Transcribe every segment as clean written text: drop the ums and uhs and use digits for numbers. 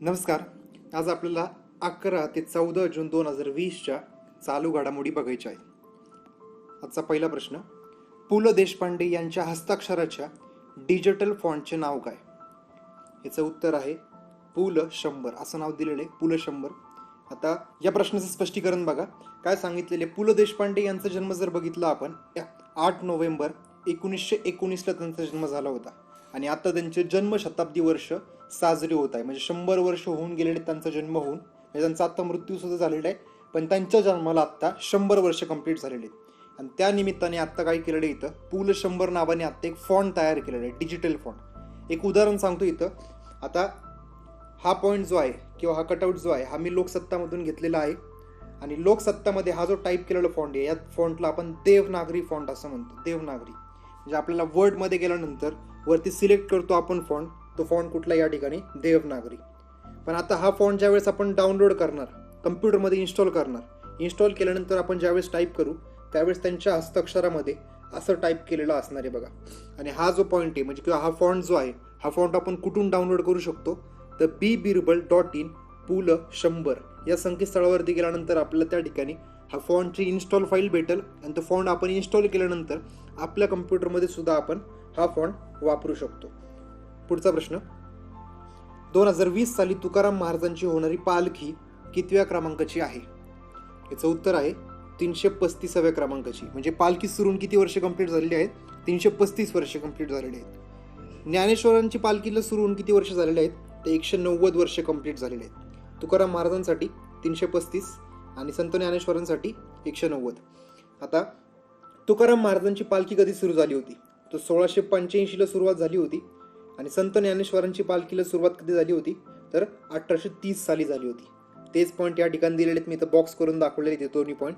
नमस्कार. आज आपल्याला 11 ते 14 जून 2020च्या चालू घडामोडी बघायच्या आहेत. आजचा पहिला प्रश्न, पु ल देशपांडे यांच्या हस्ताक्षराच्या डिजिटल फॉन्टचे नाव काय? याचं उत्तर आहे पु ल 100 असं नाव दिलेलं आहे, पु ल 100. आता या प्रश्नाचं स्पष्टीकरण बघा. काय सांगितलेले, पु ल देशपांडे यांचा जन्म जर बघितला आपण 8 नोव्हेंबर 1919ला त्यांचा जन्म झाला होता आणि आता त्यांचे जन्मशताब्दी वर्ष साजरे होत आहे. म्हणजे 100 वर्ष होऊन गेलेले त्यांचा जन्म होऊन, म्हणजे त्यांचा आत्ता मृत्यू सुद्धा झालेला आहे, पण त्यांच्या जन्माला आत्ता 100 वर्ष कंप्लीट झालेले आहेत. आणि त्या निमित्ताने आत्ता काय केलेलं आहे, इथं पु ल 100 नावाने आत्ता एक फॉन्ट तयार केलेला आहे, डिजिटल फॉन्ट. एक उदाहरण सांगतो इथं. आता हा पॉईंट जो आहे किंवा हा कटआउट जो आहे हा मी लोकसत्तामधून घेतलेला आहे आणि लोकसत्तामध्ये हा जो टाईप केलेला फॉन्ट आहे, या फॉन्टला आपण देवनागरी फॉन्ट असं म्हणतो. देवनागरी म्हणजे आपल्याला वर्डमध्ये गेल्यानंतर वरती सिलेक्ट करतो आपण फॉन्ट, तो फॉन्ट कुठला या ठिकाणी देवनागरी. पण आता हा फॉन्ट ज्यावेळेस आपण डाउनलोड करणार, कम्प्युटरमध्ये इन्स्टॉल करणार, इन्स्टॉल केल्यानंतर आपण ज्यावेळेस टाईप करू त्यावेळेस त्यांच्या हस्ताक्षरामध्ये असं टाईप केलेलं असणार आहे बघा. आणि हा जो पॉईंट आहे म्हणजे किंवा हा फॉन्ट जो आहे, हा फॉन्ट आपण कुठून डाउनलोड करू शकतो तर BBirbal.in पु ल 100 या संकेतस्थळावरती गेल्यानंतर आपल्याला त्या ठिकाणी हा फॉन्टची इन्स्टॉल फाईल भेटेल आणि तो फॉन्ट आपण इन्स्टॉल केल्यानंतर आपल्या कम्प्युटरमध्ये सुद्धा आपण हा फॉन्ट वापरू शकतो. पुढचा प्रश्न, 2020 साली तुकाराम महाराजांची होणारी पालखी कितव्या क्रमांकाची आहे? याचं उत्तर आहे 335व्या क्रमांकाची. म्हणजे पालखी सुरून किती वर्ष कंप्लीट झालेली आहेत? 335 वर्ष कंप्लीट झालेली आहेत. ज्ञानेश्वरांची पालखीला सुरू होऊन किती वर्ष झालेले आहेत? ते 190 वर्ष कंप्लीट झालेले आहेत. तुकाराम महाराजांसाठी 335 आणि संत ज्ञानेश्वरांसाठी 190. आता तुकाराम महाराजांची पालखी कधी सुरू झाली होती? तो 1685ला सुरुवात झाली होती आणि संत ज्ञानेश्वरांची पालखीला सुरुवात कधी झाली होती तर 1830 साली झाली होती. तेच पॉईंट या ठिकाणी दिलेले आहेत, मी इथं बॉक्स करून दाखवलेले ते दोन्ही पॉईंट.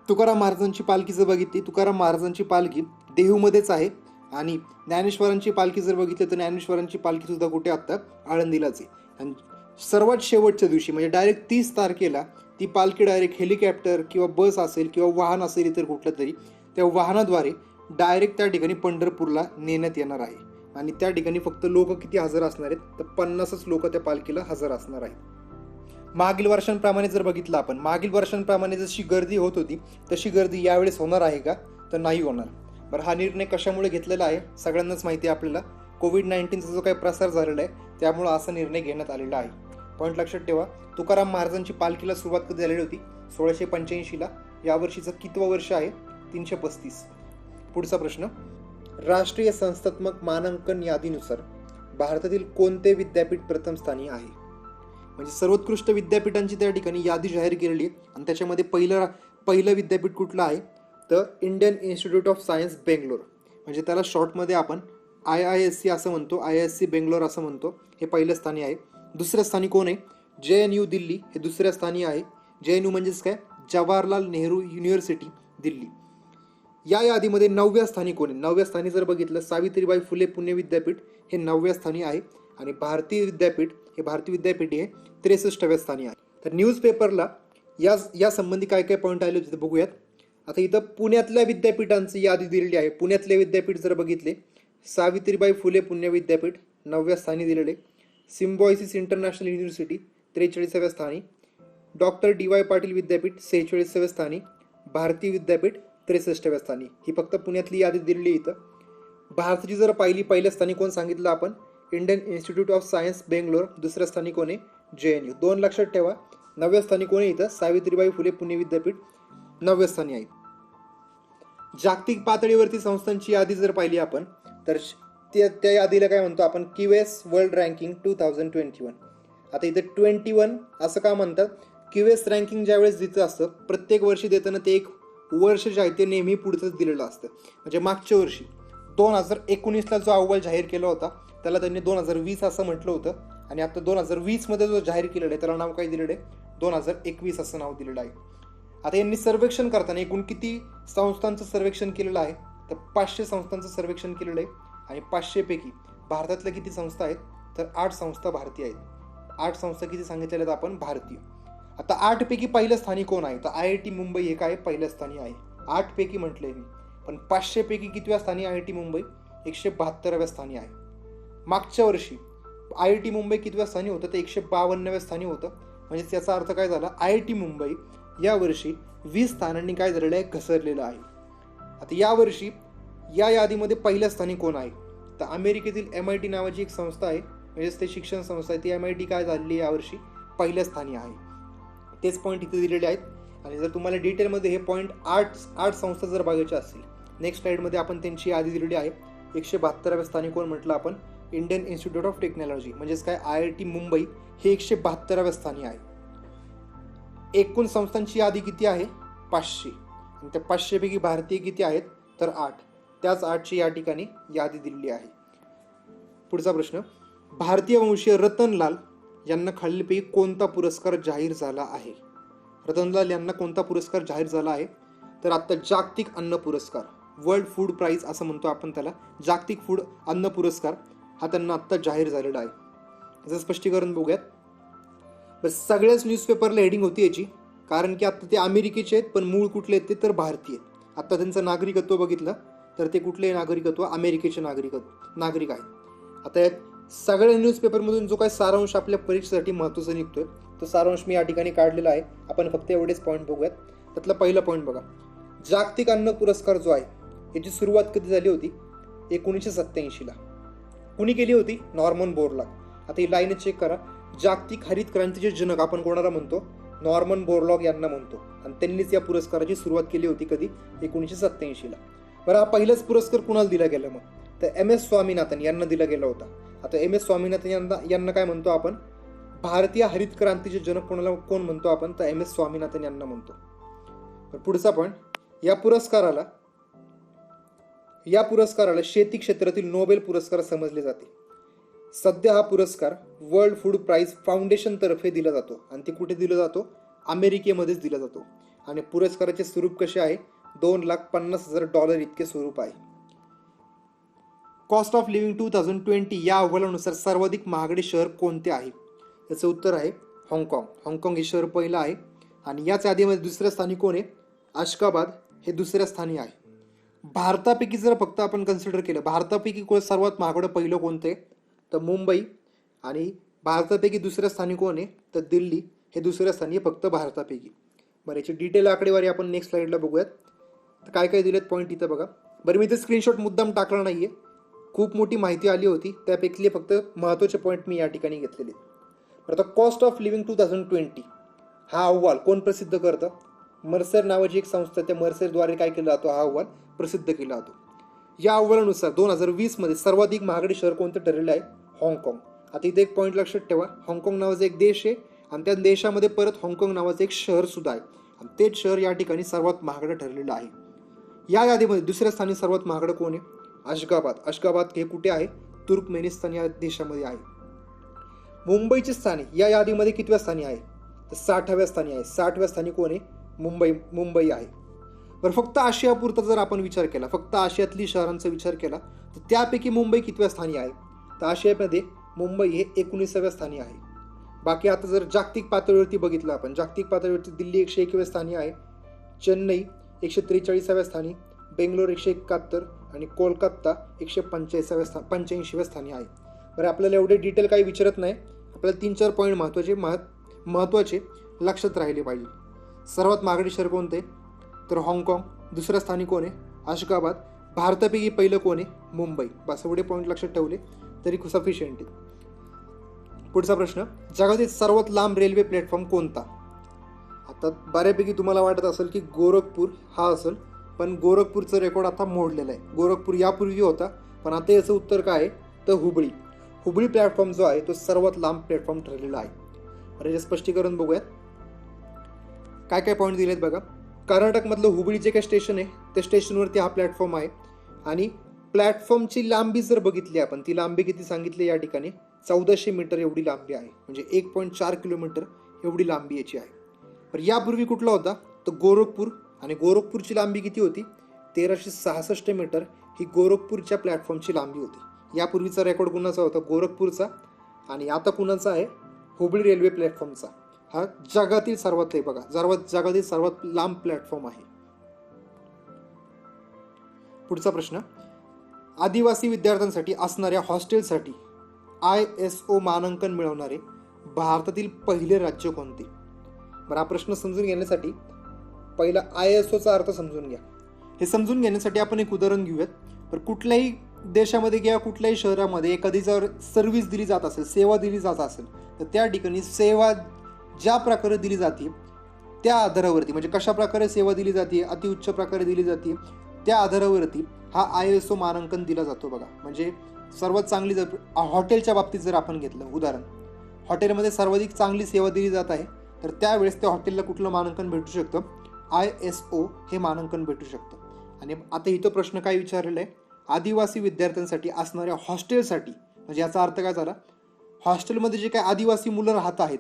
तुकाराम महाराजांची पालखी जर बघितली, तुकाराम महाराजांची पालखी देहूमध्येच आहे आणि ज्ञानेश्वरांची पालखी जर बघितली तर ज्ञानेश्वरांची पालखी सुद्धा कुठे आत्ता आळंदीलाच आहे. आणि सर्वात शेवटच्या दिवशी म्हणजे डायरेक्ट 30 तारखेला ती पालखी डायरेक्ट हेलिकॉप्टर किंवा बस असेल किंवा वाहन असेल इतर कुठलं तरी, त्या वाहनाद्वारे डायरेक्ट त्या ठिकाणी पंढरपूरला नेण्यात येणार आहे. आणि त्या ठिकाणी फक्त लोक किती हजर असणार आहेत तर 50च लोक त्या पालखीला हजर असणार आहेत. मागील वर्षांप्रमाणे जर बघितलं आपण, मागील वर्षांप्रमाणे जशी गर्दी होत होती तशी गर्दी यावेळेस होणार आहे का तर नाही होणार. बरं, हा निर्णय कशामुळे घेतलेला आहे सगळ्यांनाच माहिती आहे आपल्याला. कोविड-19चा जो काही प्रसार झालेला आहे त्यामुळे असा निर्णय घेण्यात आलेला आहे. पॉईंट लक्षात ठेवा. तुकाराम महाराजांची पालखीला सुरुवात कधी झालेली होती? 1685ला. यावर्षीचं कितवं वर्ष आहे? 335. पुढचा प्रश्न, राष्ट्रीय संस्थात्मक मानांकन यादीनुसार भारतातील कोणते विद्यापीठ प्रथम स्थानी आहे? म्हणजे सर्वोत्कृष्ट विद्यापीठांची त्या ठिकाणी यादी जाहीर केलेली आहे आणि त्याच्यामध्ये पहिलं विद्यापीठ कुठलं आहे तर Indian institute of science Bangalore. म्हणजे त्याला शॉर्टमध्ये आपण IISc असं म्हणतो, IISc बेंगलोर असं म्हणतो. हे पहिल्या स्थानी आहे. दुसऱ्या स्थानी कोण आहे? JNU दिल्ली हे दुसऱ्या स्थानी आहे. JNU म्हणजेच काय? जवाहरलाल नेहरू युनिव्हर्सिटी दिल्ली. या यादीमध्ये 9व्या स्थानी कोण आहे? 9व्या स्थानी जर बघितलं सावित्रीबाई फुले पुणे विद्यापीठ हे 9व्या स्थानी आहे आणि भारतीय विद्यापीठ हे 63व्या स्थानी आहे. तर न्यूजपेपरला या संबंधी काय काय पॉईंट आले होते बघूयात. आता इथं पुण्यातल्या विद्यापीठांची यादी दिलेली आहे. पुण्यातले विद्यापीठ जर बघितले, सावित्रीबाई फुले पुणे विद्यापीठ 9व्या स्थानी दिलेले, सिम्बॉयसिस इंटरनॅशनल युनिव्हर्सिटी 43व्या स्थानी, डॉक्टर DY पाटील विद्यापीठ 46व्या स्थानी, भारतीय विद्यापीठ 63व्या स्थानी. ही फक्त पुण्यातली यादी दिलेली इथं. भारताची जर पहिल्या स्थानी कोण सांगितलं आपण? Indian institute of science Bangalore. दुसऱ्या स्थानी कोण आहे? JNU. 2 लक्षात ठेवा. 9व्या स्थानी कोण आहे इथं? सावित्रीबाई फुले पुणे विद्यापीठ 9व्या स्थानी आहे. जागतिक पातळीवरती संस्थांची यादी जर पाहिली आपण तर त्या यादीला काय म्हणतो आपण? QS world ranking 2021. आता इथं 21 असं का म्हणतात? QS रँकिंग ज्यावेळेस दिलं असतं प्रत्येक वर्षी देताना ते एक वर्ष जे आहे ते नेहमी पुढचंच दिलेलं असतं. म्हणजे मागच्या वर्षी 2019ला जो अहवाल जाहीर केला होता त्याला त्यांनी 2020 असं म्हटलं होतं आणि आता 2020मध्ये जो जाहीर केलेला आहे त्याला नाव काय दिलेलं आहे? 2021 असं नाव दिलेलं आहे. आता यांनी सर्वेक्षण करताना एकूण किती संस्थांचं सर्वेक्षण केलेलं आहे तर 500 संस्थांचं सर्वेक्षण केलेलं आहे आणि 500 पैकी भारतातल्या किती संस्था आहेत तर 8 संस्था भारतीय आहेत. 8 संस्था किती सांगितलेल्या आहेत आपण? भारतीय. आता 8 पैकी पहिल्या स्थानी कोण आहे तर IIT मुंबई हे काय पहिल्या स्थानी आहे. 8 पैकी म्हटलंय मी, पण 500 पैकी कितव्या स्थानी IIT मुंबई? 172व्या स्थानी आहे. मागच्या वर्षी IIT मुंबई कितव्या स्थानी होतं, तर 152व्या स्थानी होतं. म्हणजे त्याचा अर्थ काय झाला, IIT मुंबई यावर्षी 20 स्थानांनी काय झालेलं आहे, घसरलेलं आहे. आता यावर्षी या यादीमध्ये पहिल्या स्थानी कोण आहे, तर अमेरिकेतील MIT नावाची एक संस्था आहे, म्हणजेच ते शिक्षण संस्था आहे, ती MIT काय झालेली यावर्षी पहिल्या स्थानी आहे. तेच पॉईंट इथे दिलेले आहेत. आणि जर तुम्हाला डिटेलमध्ये हे पॉईंट आठ संस्था जर बघायच्या असतील, नेक्स्ट स्लाईडमध्ये आपण त्यांची यादी दिलेली आहे. 172व्या स्थानी कोण म्हटलं आपण, इंडियन इन्स्टिट्यूट ऑफ टेक्नॉलॉजी म्हणजेच काय IIT मुंबई हे 172व्या स्थानी आहे. एकूण संस्थांची यादी किती आहे, 500. आणि त्या 500 पैकी भारतीय किती आहेत, तर 8. त्याच 8ची या ठिकाणी यादी दिलेली आहे. पुढचा प्रश्न, भारतीय वंशीय रतनलाल यांना खालीलपैकी कोणता पुरस्कार जाहीर झाला आहे. रतनलाल यांना कोणता पुरस्कार जाहीर झाला आहे, तर आता जागतिक अन्न पुरस्कार, वर्ल्ड फूड प्राइज असं म्हणतो आपण त्याला, जागतिक फूड अन्न पुरस्कार हा त्यांना आत्ता जाहीर झालेला आहे. याचं स्पष्टीकरण बघूयात. बस सगळ्याच न्यूजपेपरला हेडिंग होती याची, कारण की आता ते अमेरिकेचे आहेत पण मूळ कुठले आहेत ते तर भारतीय. आता त्यांचं नागरिकत्व बघितलं तर ते कुठले नागरिकत्व, अमेरिकेचे नागरिक आहेत. आता या सगळ्या न्यूजपेपरमधून जो काही सारांश आपल्या परीक्षेसाठी महत्त्वाचा निघतोय तो सारांश मी या ठिकाणी काढलेला आहे. आपण फक्त एवढेच पॉईंट बघूयात. त्यातला पहिला पॉईंट बघा, जागतिक अन्न पुरस्कार जो आहे याची सुरुवात कधी झाली होती, 1987ला. कुणी केली होती, नॉर्मन बोरलॉग. आता ही लाईन चेक करा, जागतिक हरित क्रांतीचे जनक आपण कोणाला म्हणतो, नॉर्मन बोरलॉग यांना म्हणतो. आणि त्यांनीच या पुरस्काराची सुरुवात केली होती कधी, 1987ला. बरं, हा पहिलाच पुरस्कार कुणाला दिला गेला मग, तर MS स्वामीनाथन यांना दिला गेला होता. आता MS स्वामीनाथन यांना काय म्हणतो आपण, भारतीय हरित क्रांतीचे जनक कोण म्हणतो आपण, तर MS स्वामीनाथन यांना म्हणतो. पुढचा पॉईंट, या पुरस्काराला शेती क्षेत्रातील नोबेल पुरस्कार समजले जाते. सध्या हा पुरस्कार वर्ल्ड फूड प्राइज फाउंडेशन तर्फे दिला जातो. आणि ते कुठे दिला जातो, अमेरिकेमध्येच दिला जातो. आणि पुरस्काराचे स्वरूप कसे आहे, $2,50,000 इतके स्वरूप आहे. कॉस्ट ऑफ लिव्हिंग 2020 या अहवालानुसार सर्वाधिक महागडे शहर कोणते आहे, याचं उत्तर आहे हाँगकाँग. हाँगकाँग हे शहर पहिलं आहे. आणि याच यादीमध्ये दुसऱ्या स्थानी कोण आहे, अशकाबाद हे दुसऱ्या स्थानी आहे. भारतापैकी जर फक्त आपण कन्सिडर केलं, भारतापैकी सर्वात महागडं पहिलं कोणतं आहे, तर मुंबई. आणि भारतापैकी दुसऱ्या स्थानी कोण आहे, तर दिल्ली हे दुसऱ्या स्थानी आहे फक्त भारतापैकी. बरं, याची डिटेल आकडेवारी आपण नेक्स्ट स्लाईडला बघूयात. तर काय काय दिलेत पॉईंट इथं बघा. बरं, मी इथे स्क्रीनशॉट मुद्दाम टाकला नाही आहे, खूप मोठी माहिती आली होती, त्यापैकी फक्त महत्त्वाचे पॉईंट मी या ठिकाणी घेतलेले. आता कॉस्ट ऑफ लिव्हिंग 2020 हा अहवाल कोण प्रसिद्ध करतं, मर्सर नावाची एक संस्था, त्या मर्सरद्वारे काय केला जातो, हा अहवाल प्रसिद्ध केला जातो. या अहवालानुसार 2020 मध्ये सर्वाधिक महागडे शहर कोणतं ठरलेलं आहे, हाँगकाँग. आता इथे एक पॉईंट लक्षात ठेवा, हाँगकाँग नावाचा एक देश आहे आणि त्या देशामध्ये परत हाँगकाँग नावाचं एक शहर सुद्धा आहे. आणि तेच शहर या ठिकाणी सर्वात महागडं ठरलेलं आहे. या यादीमध्ये दुसऱ्या स्थानी सर्वात महागडं कोण आहे, अशगाबाद हे कुठे आहे, तुर्कमेनिस्तान या देशामध्ये आहे. मुंबईचे स्थानी या यादीमध्ये कितव्या स्थानी आहे, तर 60व्या स्थानी आहे. 60व्या स्थानी कोण आहे, मुंबई आहे. बरं, फक्त आशियापुरता जर आपण विचार केला, फक्त आशियातली शहरांचा विचार केला तर त्यापैकी मुंबई कितव्या स्थानी आहे, तर आशियामध्ये मुंबई हे 19व्या स्थानी आहे. बाकी आता जर जागतिक पातळीवरती बघितलं आपण, जागतिक पातळीवरती दिल्ली 101व्या स्थानी आहे, चेन्नई 143व्या स्थानी, बेंगलोर 171 आणि कोलकाता 185व्या स्थानी आहे. बरं, आपल्याला एवढे डिटेल काही विचारत नाही, आपल्याला 3-4 पॉईंट महत्त्वाचे लक्षात राहिले पाहिजे. सर्वात महागडे शहर कोणते, तर हाँगकाँग. दुसऱ्या स्थानी कोण आहे, अशगाबाद. भारतापैकी पहिलं कोण आहे, मुंबई. बस एवढे पॉईंट लक्षात ठेवले तरी सफिशियंट आहे. पुढचा प्रश्न, जगातील सर्वात लांब रेल्वे प्लॅटफॉर्म कोणता. आता बऱ्यापैकी तुम्हाला वाटत असेल की गोरखपूर हा असेल, पण गोरखपूरचं रेकॉर्ड आता मोडलेलं आहे. गोरखपूर यापूर्वी होता, पण आता याचं उत्तर काय आहे, तर हुबळी प्लॅटफॉर्म जो आहे तो सर्वात लांब प्लॅटफॉर्म ठरलेला आहे. याचे स्पष्टीकरण बघूयात. काय काय पॉईंट दिलेत बघा. कर्नाटकमधलं हुबळी जे काही स्टेशन आहे त्या स्टेशनवरती हा प्लॅटफॉर्म आहे. आणि प्लॅटफॉर्मची लांबी जर बघितली आपण, ती लांबी किती सांगितली या ठिकाणी, 1400 मीटर एवढी लांबी आहे. म्हणजे 1.4 किलोमीटर एवढी लांबी याची आहे. तर यापूर्वी कुठला होता, तर गोरखपूर. आणि गोरखपूरची लांबी किती होती, 1366 मीटर ही गोरखपूरच्या प्लॅटफॉर्मची लांबी होती. यापूर्वीचा रेकॉर्ड कुणाचा होता, गोरखपूरचा. आणि आता कुणाचा आहे, हुबळी रेल्वे प्लॅटफॉर्मचा. हा जगातील सर्वात आहे बघा, जगातील सर्वात लांब प्लॅटफॉर्म आहे. पुढचा प्रश्न, आदिवासी विद्यार्थ्यांसाठी असणाऱ्या हॉस्टेलसाठी ISO मानांकन मिळवणारे भारतातील पहिले राज्य कोणते? बरं, हा प्रश्न समजून घेण्यासाठी पहिला ISOचा अर्थ समजून घ्या. हे समजून घेण्यासाठी आपण एक उदाहरण घेऊयात. तर कुठल्याही देशामध्ये किंवा कुठल्याही शहरामध्ये एखादी जर सर्व्हिस दिली जात असेल, सेवा दिली जात असेल, तर त्या ठिकाणी सेवा ज्या प्रकारे दिली जाते त्या आधारावरती, म्हणजे कशा प्रकारे सेवा दिली जाते, अतिउच्च प्रकारे दिली जाते, त्या आधारावरती हा ISO मानांकन दिला जातो बघा. म्हणजे सर्वात चांगली जर हॉटेलच्या बाबतीत जर आपण घेतलं उदाहरण, हॉटेलमध्ये सर्वाधिक चांगली सेवा दिली जात आहे, तर त्यावेळेस त्या हॉटेलला कुठलं मानांकन भेटू शकतं? ISO हे मानांकन भेटू शकतं. आणि आता इथं प्रश्न काय विचारलेला आहे? आदिवासी विद्यार्थ्यांसाठी असणाऱ्या हॉस्टेलसाठी, म्हणजे याचा अर्थ काय झाला? हॉस्टेलमध्ये जे काही आदिवासी मुलं राहत आहेत,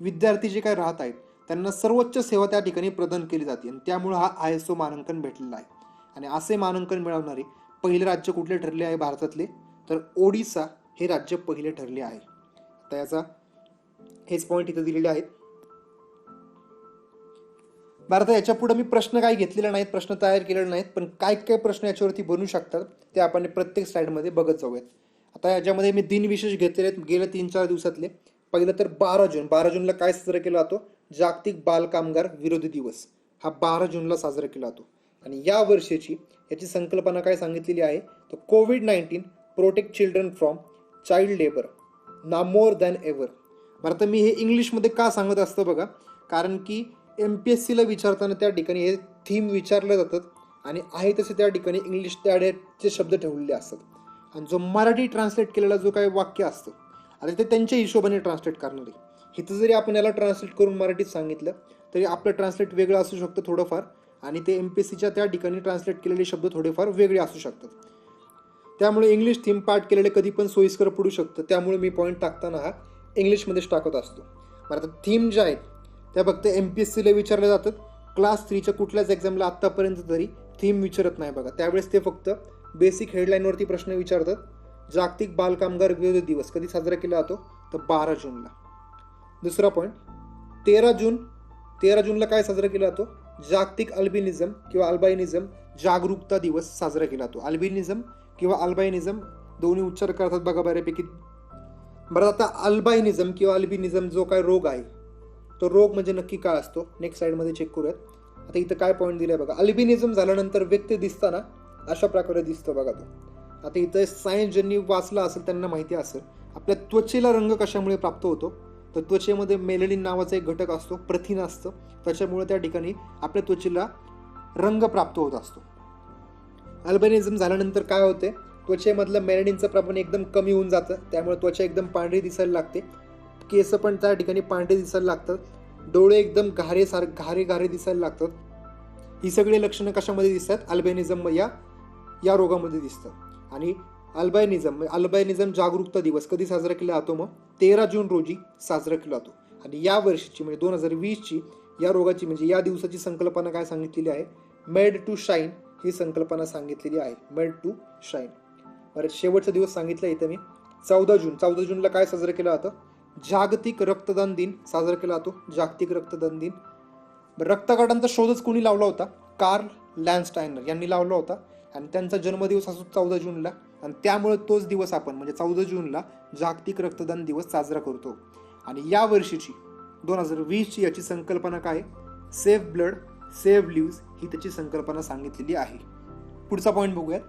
विद्यार्थी जे काही राहत आहेत, त्यांना सर्वोच्च सेवा त्या ठिकाणी प्रदान केली जाते आणि त्यामुळे हा ISO मानांकन भेटलेला आहे. आणि असे मानांकन मिळवणारे पहिले राज्य कुठले ठरले आहे भारतातले? तर ओडिसा हे राज्य पहिले ठरले आहे. आता याचा हेच पॉईंट इथे दिलेले आहेत. भारतात याच्या पुढे मी प्रश्न काही घेतलेले नाहीत, प्रश्न तयार केलेले नाहीत, पण काय काय प्रश्न याच्यावरती बनू शकतात ते आपण प्रत्येक स्लाइडमध्ये बघत जाऊयात. आता याच्यामध्ये मी दिनविशेष घेतलेले आहेत गेल्या 3-4 दिवसातले. पहिलं तर 12 जूनला काय साजरा केला जातो? जागतिक बालकामगार विरोधी दिवस हा 12 जूनला साजरा केला जातो. आणि या वर्षीची याची संकल्पना काय सांगितलेली आहे? तर COVID-19 protect children from child labour ना मोर दॅन एव्हर. बरं, तर मी हे इंग्लिशमध्ये का सांगत असतो बघा, कारण की MPSCला विचारताना त्या ठिकाणी हे थीम विचारले जातात आणि आहे तसे त्या ठिकाणी इंग्लिश त्याचे शब्द ठेवलेले असतात. आणि जो मराठी ट्रान्सलेट केलेला जो काही वाक्य असतं, आता ते त्यांच्या हिशोबाने ट्रान्सलेट करणार आहे. इथं जरी आपण याला ट्रान्सलेट करून मराठीत सांगितलं तरी आपलं ट्रान्सलेट वेगळं असू शकतं थोडंफार, आणि ते MPSCच्या त्या ठिकाणी ट्रान्सलेट केलेले शब्द थोडेफार वेगळे असू शकतात. त्यामुळे इंग्लिश थीम पाठ केलेले कधी पण सोयीस्कर पडू शकतं. त्यामुळे मी पॉईंट टाकताना हा इंग्लिशमध्येच टाकत असतो. बरं, आता थीम ज्या आहेत त्या फक्त MPSCला विचारल्या जातात. क्लास 3च्या कुठल्याच एक्झामला आत्तापर्यंत तरी थीम विचारत नाही बघा. त्यावेळेस ते फक्त बेसिक हेडलाईनवरती प्रश्न विचारतात. जागतिक बालकामगार विरोधी दिवस कधी साजरा केला जातो? तर 12 जूनला. दुसरा पॉईंट 13 जूनला काय साजरा केला जातो? जागतिक अल्बिनिझम किंवा अल्बायनिझम जागरूकता दिवस साजरा केला जातो. अल्बिनिझम किंवा अल्बायनिझम दोन्ही उच्चार करतात बघा बऱ्यापैकी. बरं, आता अल्बायनिझम किंवा अल्बिनिझम जो काय रोग आहे, तो रोग म्हणजे नक्की काय असतो? नेक्स्ट साईडमध्ये चेक करूयात. आता इथं काय पॉईंट दिलाय बघा. अल्बिनिझम झाल्यानंतर व्यक्ती दिसताना अशा प्रकारे दिसतो बघा तो. आता इथं सायन्स ज्यांनी वाचला असेल त्यांना माहिती असेल आपल्या त्वचेला रंग कशामुळे प्राप्त होतो? तर त्वचेमध्ये मेलनिन नावाचा एक घटक असतो, प्रथिन असतं, त्याच्यामुळे त्या ठिकाणी आपल्या त्वचेला रंग प्राप्त होत असतो. अल्बिनिझम झाल्यानंतर काय होते? त्वचेमधलं मेलनिनचं प्रमाण एकदम कमी होऊन जातं, त्यामुळे त्वचा एकदम पांढरी दिसायला लागते, केस पण त्या ठिकाणी पांढरे दिसायला लागतात, डोळे एकदम घारे दिसायला लागतात. ही सगळी लक्षणं कशामध्ये दिसतात? अल्बिनिझम या रोगामध्ये दिसतात. आणि अल्बायनिझम जागरूकता दिवस कधी साजरा केला जातो? मग 13 जून रोजी साजरा केला जातो. आणि या वर्षीची म्हणजे 2020ची या रोगाची म्हणजे या दिवसाची संकल्पना काय सांगितलेली आहे? मेड टू शाईन ही संकल्पना सांगितलेली आहे. Made to shine. बरं, शेवटचा दिवस सांगितला इथं मी 14 जूनला काय साजरा केला जातं? जागतिक रक्तदान दिन साजरा केला जातो. जागतिक रक्तदान दिन. रक्तगटांचा शोधच कोणी लावला होता? कार्ल लँडस्टायनर यांनी लावला होता आणि त्यांचा जन्मदिवस असतो 14 जूनला. आणि त्यामुळे तोच दिवस आपण म्हणजे 14 जूनला जागतिक रक्तदान दिवस साजरा करतो. आणि या वर्षीची 2020ची याची संकल्पना काय? Save blood save lives he त्याची संकल्पना सांगितलेली आहे. पुढचा पॉईंट बघूयात.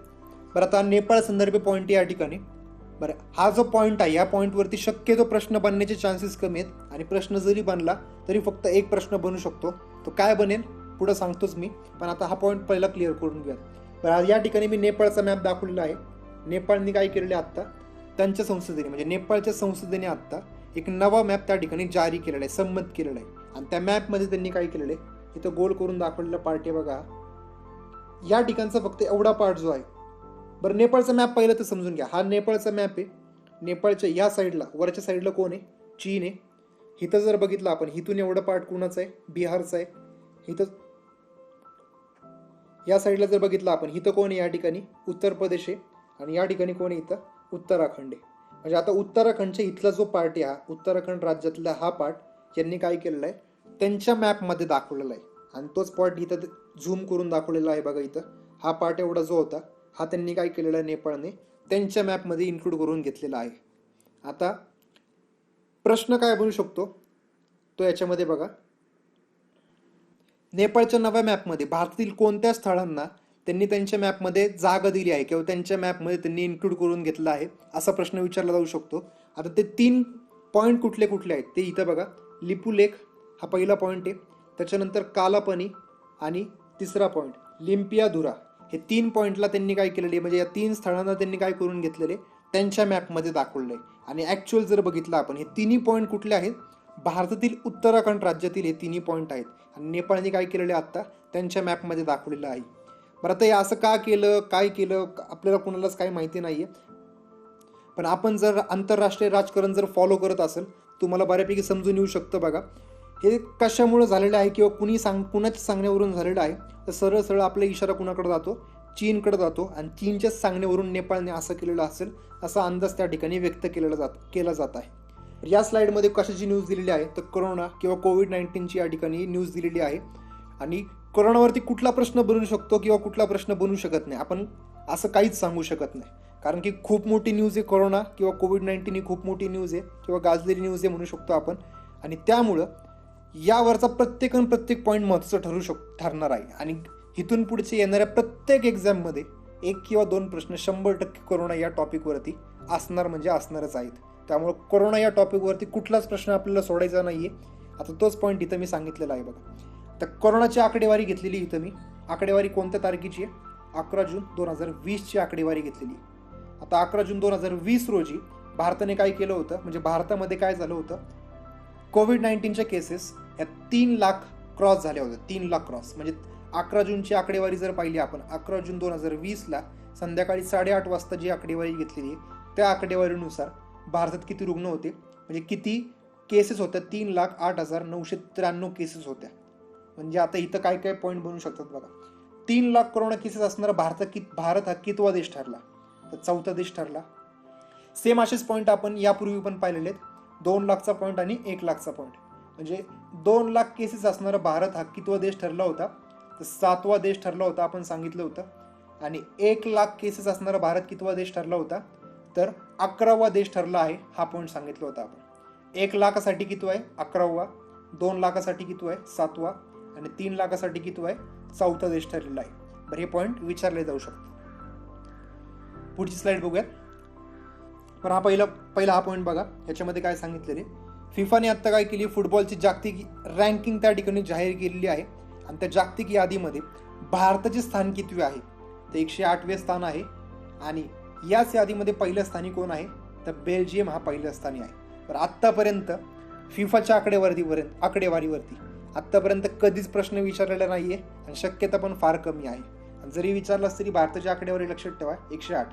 बरं, आता नेपाळ संदर्भ पॉईंट या ठिकाणी. बरं, हा जो पॉईंट आहे या पॉईंटवरती शक्यतो प्रश्न बनण्याचे चान्सेस कमी आहेत आणि प्रश्न जरी बनला तरी फक्त एक प्रश्न बनू शकतो. तो काय बनेल पुढं सांगतोच मी, पण आता हा पॉईंट पहिला क्लिअर करून घ्या. बरं, या ठिकाणी मी नेपाळचा मॅप दाखवलेला आहे. नेपाळने काय केलेलं आहे आत्ता? त्यांच्या संसदेने म्हणजे नेपाळच्या संसदेने आत्ता एक नवा मॅप त्या ठिकाणी जारी केलेला आहे, संमत केलेला आहे. आणि त्या मॅपमध्ये त्यांनी काय केलेलं आहे? इथं गोल करून दाखवलेला पार्ट आहे बघा. या ठिकाणचा फक्त एवढा पार्ट जो आहे. बरं, नेपाळचा मॅप पहिलं तर समजून घ्या. हा नेपाळचा मॅप आहे. नेपाळच्या या साईडला वरच्या साईडला कोण आहे? चीन आहे. इथं जर बघितलं आपण, इथून एवढं पार्ट कोणाचं आहे? बिहारचं आहे. इथं या साईडला जर बघितलं आपण, इथं कोण आहे? या ठिकाणी उत्तर प्रदेश आहे. आणि या ठिकाणी कोण आहे? इथं उत्तराखंड आहे. म्हणजे आता उत्तराखंडच्या इथला जो पार्ट आहे, हा उत्तराखंड राज्यातला हा पार्ट यांनी काय केलेला आहे? त्यांच्या मॅपमध्ये दाखवलेला आहे. आणि तोच पार्ट इथं झूम करून दाखवलेला आहे बघा. इथं हा पार्ट एवढा जो होता हा त्यांनी काय केलेला आहे? नेपाळने त्यांच्या मॅपमध्ये इन्क्लूड करून घेतलेला आहे. आता प्रश्न काय बनू शकतो तो याच्यामध्ये बघा, नेपाळच्या नव्या मॅपमध्ये भारतातील कोणत्या स्थळांना त्यांनी त्यांच्या मॅपमध्ये जागा दिली आहे किंवा त्यांच्या मॅपमध्ये त्यांनी इन्क्लूड करून घेतला आहे, असा प्रश्न विचारला जाऊ शकतो. आता ते 3 पॉईंट कुठले कुठले आहेत ते इथं बघा. लिपू लेक हा पहिला पॉईंट आहे, त्याच्यानंतर कालापनी आणि तिसरा पॉईंट लिम्पियाधुरा. हे 3 पॉईंटला त्यांनी काय केलेले, म्हणजे या 3 स्थळांना त्यांनी काय करून घेतलेले, त्यांच्या मॅपमध्ये दाखवले. आणि ॲक्च्युअल जर बघितलं आपण, हे तिन्ही पॉईंट कुठले आहेत, भारतातील उत्तराखंड राज्यातील हे तिन्ही पॉईंट आहेत. आणि नेपाळने काय केलेले आत्ता त्यांच्या मॅपमध्ये दाखवलेलं आहे. बरं, आता हे असं का केलं, काय केलं, आपल्याला कोणालाच काही माहिती नाही आहे. पण आपण जर आंतरराष्ट्रीय राजकारण जर फॉलो करत असेल, तुम्हाला बऱ्यापैकी समजून येऊ शकतं. बघा, हे कशामुळे झालेलं आहे किंवा कुणाच्या सांगण्यावरून झालेलं आहे, तर सरळ सरळ आपला इशारा कुणाकडे जातो, चीनकडे जातो. आणि चीनच्याच सांगण्यावरून नेपाळने असं केलेलं असेल असा अंदाज त्या ठिकाणी व्यक्त केला जात आहे. या स्लाइडमध्ये कशाची न्यूज दिलेली आहे, तर कोरोना किंवा कोविड-19ची या ठिकाणी न्यूज दिलेली आहे. आणि कोरोनावरती कुठला प्रश्न बनू शकतो किंवा कुठला प्रश्न बनू शकत नाही, आपण असं काहीच सांगू शकत नाही. कारण की खूप मोठी न्यूज आहे कोरोना किंवा कोविड-19 ही खूप मोठी न्यूज आहे किंवा गाजलेली न्यूज आहे म्हणू शकतो आपण. आणि त्यामुळं यावरचा प्रत्येक पॉईंट महत्त्वाचा ठरणार आहे. आणि इथून पुढचे येणाऱ्या प्रत्येक एक्झाममध्ये 1 किंवा 2 प्रश्न 100% कोरोना या टॉपिकवरती असणार म्हणजे असणारच आहेत. त्यामुळे कोरोना या टॉपिकवरती कुठलाच प्रश्न आपल्याला सोडायचा नाही आहे. आता तोच पॉईंट इथं मी सांगितलेला आहे बघा. तर कोरोनाची आकडेवारी घेतलेली इथं मी. आकडेवारी कोणत्या तारखेची आहे, 11 जून 2020ची आकडेवारी घेतलेली. आता 11 जून 2020 रोजी भारताने काय केलं होतं, म्हणजे भारतामध्ये काय झालं होतं, कोविड-19च्या केसेस या 3 लाख क्रॉस झाल्या होत्या. 3 लाख क्रॉस म्हणजे 11 जूनची आकडेवारी जर पाहिली आपण, 11 जून 2020ला संध्याकाळी 8:30 वाजता जी आकडेवारी घेतलेली आहे त्या आकडेवारीनुसार भारतात किती रुग्ण होते, म्हणजे किती केसेस होत्या, 3,08,993 केसेस होत्या. म्हणजे आता इथं काय काय पॉईंट बनू शकतात बघा. 3 लाख कोरोना केसेस असणारा भारत हा कितवा देश ठरला, तर 4था देश ठरला. सेम असेच पॉईंट आपण यापूर्वी पण पाहिलेले आहेत. 2 लाखचा पॉईंट आणि 1 लाखचा पॉईंट. म्हणजे 2 लाख केसेस असणारा भारत हा कितवा देश ठरला होता, तर 7वा देश ठरला होता, आपण सांगितलं होतं. आणि 1 लाख केसेस असणारा भारत कितवा देश ठरला होता, तर 11वा देश ठरला आहे, हा पॉईंट सांगितलं होता आपण. 1 लाखासाठी कितवा आहे, 11वा. 2 लाखासाठी कितवा आहे, 7वा. आणि 3 लाखासाठी कितवा आहे, 4था देश ठरलेला आहे. बरं, हे पॉईंट विचारले जाऊ शकतात. पुढची स्लाइड बघूयात. पण पहिला हा पॉईंट बघा, याच्यामध्ये काय सांगितलेले, फिफाने आत्ता काय केली, फुटबॉलची जागतिक रँकिंग त्या ठिकाणी जाहीर केलेली आहे. आणि त्या जागतिक यादीमध्ये भारताचे स्थान कितवे आहे, तर 108वे स्थान आहे. आणि याच यादीमध्ये पहिल्या स्थानी कोण आहे, तर बेल्जियम हा पहिल्या स्थानी आहे. तर आत्तापर्यंत फिफाच्या आकडेवारीवरती आत्तापर्यंत कधीच प्रश्न विचारलेला नाही आहे आणि शक्यता पण फार कमी आहे. आणि जरी विचारलास तरी भारताच्या आकडेवारी लक्षात ठेवा 108.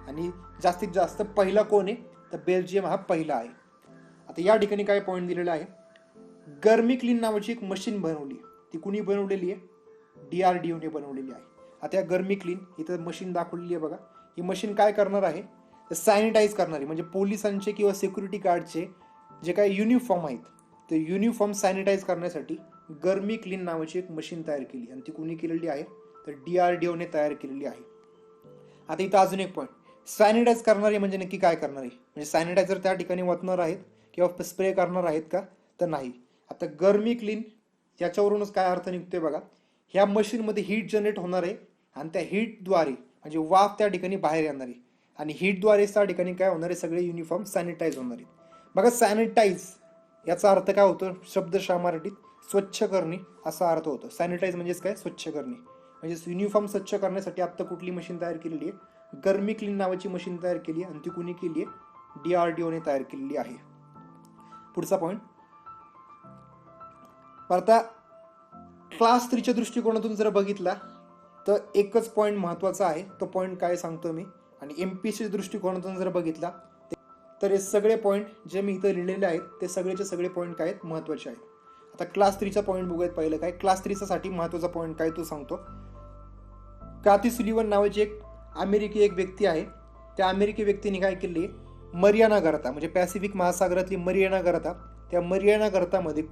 आणि जास्तीत जास्त पहिला कोण आहे, तर बेल्जियम हा पहिला आहे. आता या ठिकाणी काय पॉईंट दिलेला आहे, गर्मी क्लीन नावाची एक मशीन बनवली. ती कुणी बनवलेली आहे, DRDOने बनवलेली आहे. आता या गर्मी क्लीन इथं मशीन दाखवलेली आहे बघा. ही मशीन काय करणार आहे, तर सॅनिटाईज करणार आहे. म्हणजे पोलिसांचे किंवा सिक्युरिटी गार्डचे जे काही युनिफॉर्म आहेत ते युनिफॉर्म सॅनिटाईज करण्यासाठी गर्मी क्लीन नावाची एक मशीन तयार केली. आणि ती कुणी केलेली आहे, तर DRDOने तयार केलेली आहे. आता इथं अजून एक पॉईंट, सॅनिटाईज करणारे म्हणजे नक्की काय करणार आहे, म्हणजे सॅनिटायझर त्या ठिकाणी वाचणार आहेत किंवा स्प्रे करणार आहेत का, तर नाही. आता गर्मी क्लीन याच्यावरूनच काय अर्थ निघतोय बघा, ह्या मशीनमध्ये हीट जनरेट होणार आहे आणि त्या हीटद्वारे म्हणजे वाफ त्या ठिकाणी बाहेर येणार आहे. आणि हीटद्वारे त्या ठिकाणी काय होणार आहे, सगळे युनिफॉर्म सॅनिटाईज होणार आहेत. बघा, सॅनिटाईज याचा अर्थ काय होतो, शब्दशः मराठीत स्वच्छ करणे असा अर्थ होतो. सॅनिटाईज म्हणजेच काय, स्वच्छ करणे. म्हणजे युनिफॉर्म स्वच्छ करण्यासाठी आत्ता कुठली मशीन तयार केलेली आहे, गर्मी क्लीन नावाची मशीन तयार केली आहे. आणि ती कुणी केली आहे, DRDOने तयार केलेली आहे. पुढचा पॉईंट, आता क्लास 3च्या दृष्टिकोनातून जर बघितला तर एकच पॉईंट महत्त्वाचा आहे. तो पॉईंट काय सांगतो मी. आणि MPSCच्या दृष्टिकोनातून जर बघितला तर हे सगळे पॉईंट जे मी इथं लिहिलेले आहेत ते सगळेचे सगळे पॉईंट काय आहेत, महत्त्वाचे आहेत. आता क्लास 3चा पॉईंट बघूयात. पहिलं काय, क्लास 3 साठी महत्त्वाचा पॉईंट काय तो सांगतो. काती सुलिवन नावाची एक अमेरिकी व्यक्ती आहे. त्या अमेरिकी व्यक्तीने काय केले, मरियाना गर्ता म्हणजे पॅसिफिक महासागरातली मरियाना गर्ता, त्या मरियाना गर्तामध्ये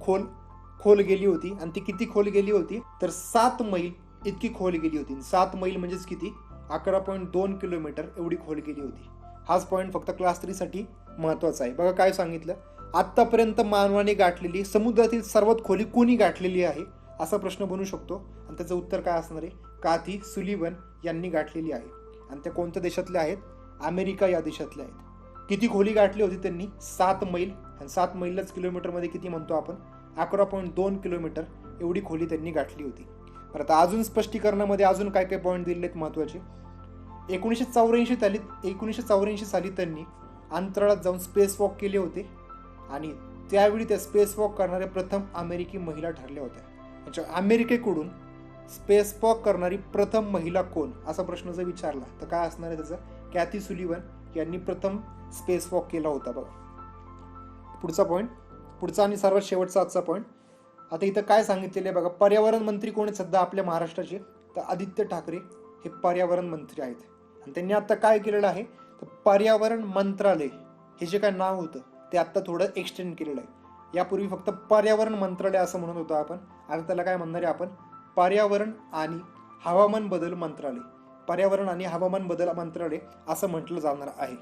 खोल गेली होती. आणि ती किती खोल गेली होती, तर 7 मैल इतकी खोल गेली होती. 7 मैल म्हणजेच किती, 11.2 किलोमीटर एवढी खोल गेली होती. हाच पॉईंट फक्त क्लास 3 साठी महत्वाचं आहे. बघा काय सांगितलं, आतापर्यंत मानवाने गाठलेली समुद्रातील सर्वात खोली कोणी गाठलेली आहे असा प्रश्न बनू शकतो. आणि त्याचं उत्तर काय असणार आहे, काथी सुलिव्हन यांनी गाठलेली आहे. आणि त्या कोणत्या देशातल्या आहेत, अमेरिका या देशातल्या आहेत. किती खोली गाठली होती त्यांनी, 7 मैल. आणि 7 मैललाच किलोमीटरमध्ये किती म्हणतो आपण, 11.2 किलोमीटर एवढी खोली त्यांनी गाठली होती. तर आता अजून स्पष्टीकरणामध्ये अजून काय काय पॉईंट दिलेले आहेत महत्वाचे. 1984 साली त्यांनी अंतराळात जाऊन स्पेस वॉक केले होते आणि त्यावेळी त्या स्पेस वॉक करणाऱ्या प्रथम अमेरिकी महिला ठरल्या होत्या. म्हणजे अमेरिकेकडून स्पेस वॉक करणारी प्रथम महिला कोण असा प्रश्न जर विचारला तर काय असणार आहे त्याचा, कॅथी सुलिव्हन यांनी प्रथम स्पेस वॉक केला होता. बघा पुढचा पॉईंट, पुढचा आणि सर्वात शेवटचा आजचा पॉईंट. आता इथं काय सांगितलेलं आहे बघा, पर्यावरण मंत्री कोण आहेत सध्या आपल्या महाराष्ट्राचे, तर आदित्य ठाकरे हे पर्यावरण मंत्री आहेत. आणि त्यांनी आता काय केलेलं आहे, तर पर्यावरण मंत्रालय हे जे काय नाव होतं ते आता थोडं एक्सटेंड केलेलं आहे. यापूर्वी फक्त पर्यावरण मंत्रालय असं म्हणत होतो आपण, आता त्याला काय म्हणणार आहे आपण, पर्यावरण आणि हवामान बदल मंत्रालय, पर्यावरण आणि हवामान बदल मंत्रालय असं म्हटलं जाणार आहे.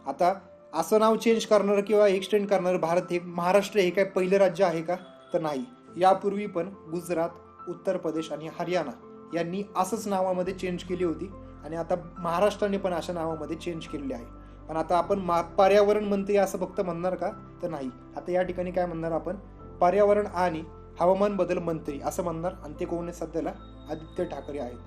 आता असं नाव चेंज करणार किंवा एक्सटेंड करणार महाराष्ट्र हे काय पहिलं राज्य आहे का, तर नाही. यापूर्वी पण गुजरात, उत्तर प्रदेश आणि हरियाणा यांनी असंच नावामध्ये चेंज केली होती आणि आता महाराष्ट्राने पण अशा नावामध्ये चेंज केलेली आहे. पण आता आपण पर्यावरण मंत्री असं फक्त म्हणणार का, तर नाही. आता या ठिकाणी काय म्हणणार आपण, पर्यावरण आणि हवामान बदल मंत्री असं म्हणणार. आणि ते कोण आहे सध्याला, आदित्य ठाकरे आहेत.